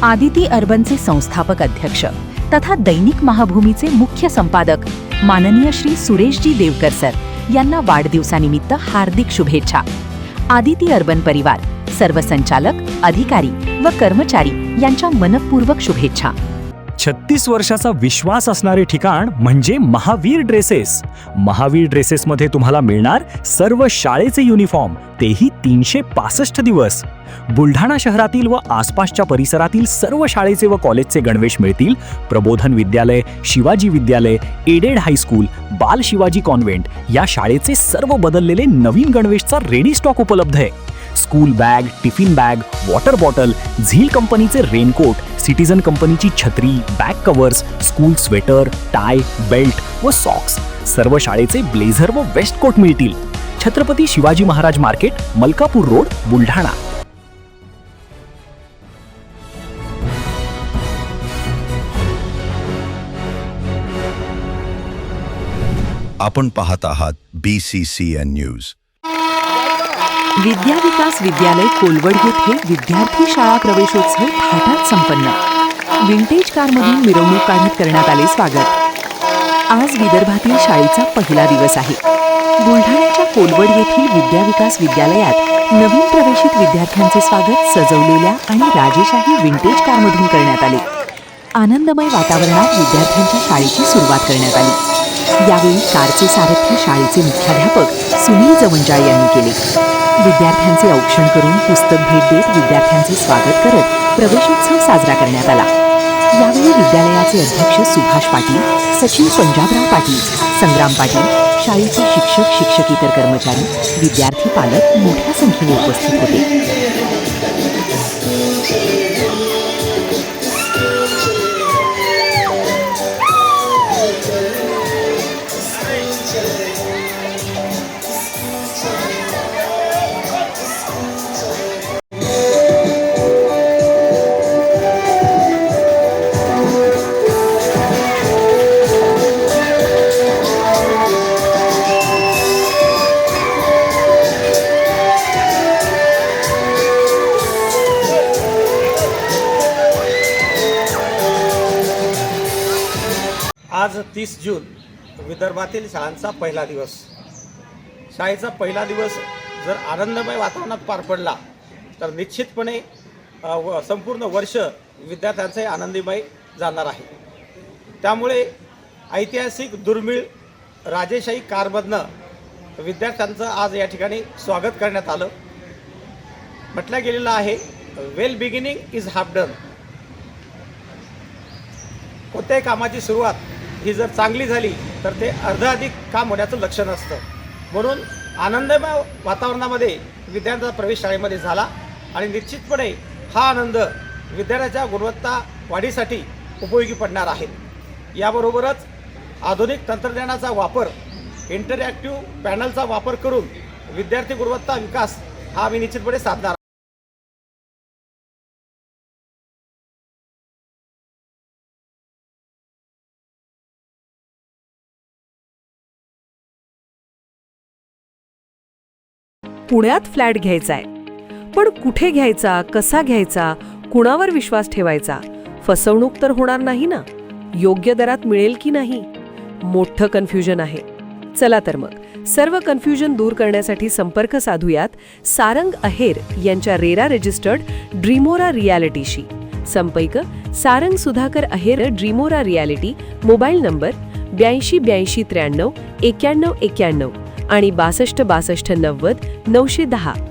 आदिती अर्बनचे संस्थापक अध्यक्ष तथा दैनिक महाभूमीचे मुख्य संपादक माननीय श्री सुरेशजी देवकर सर यांना वाढदिवसानिमित्त हार्दिक शुभेच्छा. आदिती अर्बन परिवार, सर्व संचालक, अधिकारी व कर्मचारी यांच्या मनपूर्वक शुभेच्छा. 36 वर्षाचा विश्वास असणारे ठिकाण म्हणजे महावीर ड्रेसेस. महावीर ड्रेसेसमध्ये तुम्हाला मिळणार सर्व शाळेचे युनिफॉर्म, तेही 365 दिवस. बुलढाणा शहरातील व आसपासच्या परिसरातील सर्व शाळेचे व कॉलेजचे गणवेश मिळतील. प्रबोधन विद्यालय, शिवाजी विद्यालय, एडेड हायस्कूल, बाल शिवाजी कॉन्व्हेंट या शाळेचे सर्व बदललेले नवीन गणवेशचा रेडी स्टॉक उपलब्ध आहे. School bag, tiffin bag, water bottle, झील कंपनीचे रेनकोट, सिटीजन कंपनीची छत्री, back covers, school sweater, tie, belt व सॉक्स, सर्व शाळेचे ब्लेझर व वेस्ट कोट मिळतील. Chhatrapati Shivaji Maharaj market, Malkapur road, Buldhana. आपण पाहत आहात BCCN न्यूज. विद्या विकास विद्यालय कोलवड येथे विद्यार्थी शाळा प्रवेशोत्सव थाटात संपन्न. विंटेज कारमधून मिरवणूक काढत करण्यात आले स्वागत. आज विदर्भातील शाळेचा पहिला दिवस आहे. बुलढाण्याच्या कोलवड येथील विद्या विकास विद्यालयात नवीन प्रवेशित विद्यार्थ्यांचे स्वागत सजवलेल्या आणि राजेशाही विंटेज कारमधून करण्यात आले. आनंदमय वातावरणात विद्यार्थ्यांच्या शाळेची सुरुवात करण्यात आली. यावेळी कारचे सारथ्य शाळेचे मुख्याध्यापक सुनील जवंजाळ यांनी केले. विद्यार्थ्यांचे औक्षण करून पुस्तक भेट देत विद्यार्थ्यांचे स्वागत करत प्रवेशोत्सव साजरा करण्यात आला. यावेळी विद्यालयाचे अध्यक्ष सुभाष पाटील, सचिव पंजाबराव पाटील, संग्राम पाटील, शाळेचे शिक्षक, शिक्षकेतर कर्मचारी, विद्यार्थी पालक मोठ्या संख्येने उपस्थित होते. आज 30 जून विदर्भातील शाळांचा पहिला दिवस. शाळेचा पहिला दिवस जर आनंदमय वातावरणात पार पडला तर निश्चितपणे संपूर्ण वर्ष विद्यार्थ्यांचे आनंदमय जाणार आहे. त्यामुळे ऐतिहासिक दुर्मिळ राजेशाही कारमधनं विद्यार्थ्यांचं आज या ठिकाणी स्वागत करण्यात आलं. म्हटलं गेलेलं आहे, वेल बिगिनिंग इज हाफ डन. कोणत्याही कामाची सुरुवात ही जर चांगली झाली तर ते अर्धाधिक काम होण्याचं लक्षण असतं. म्हणून आनंदमय वातावरणामध्ये विद्यार्थ्यांचा प्रवेश शाळेमध्ये झाला आणि निश्चितपणे हा आनंद विद्यार्थ्याच्या गुणवत्ता वाढीसाठी उपयोगी पडणार आहे. याबरोबरच आधुनिक तंत्रज्ञानाचा वापर, इंटरॅक्टिव्ह पॅनलचा वापर करून विद्यार्थी गुणवत्ता विकास हा आम्ही निश्चितपणे साधणार. पुण्यात फ्लॅट घ्यायचाय, पण कुठे घ्यायचा, कसा घ्यायचा, कुणावर विश्वास ठेवायचा? फसवणूक तर होणार नाही ना? योग्य दरात मिळेल की नाही? मोठं कन्फ्युजन आहे. चला तर मग सर्व कन्फ्युजन दूर करण्यासाठी संपर्क साधूयात सारंग अहेर यांच्या रेरा रजिस्टर्ड ड्रीमोरा रियालिटीशी. संपर्क सारंग सुधाकर अहेर, ड्रीमोरा रियालिटी. मोबाईल नंबर 82 83 93 91 आणि 62 62 90 910.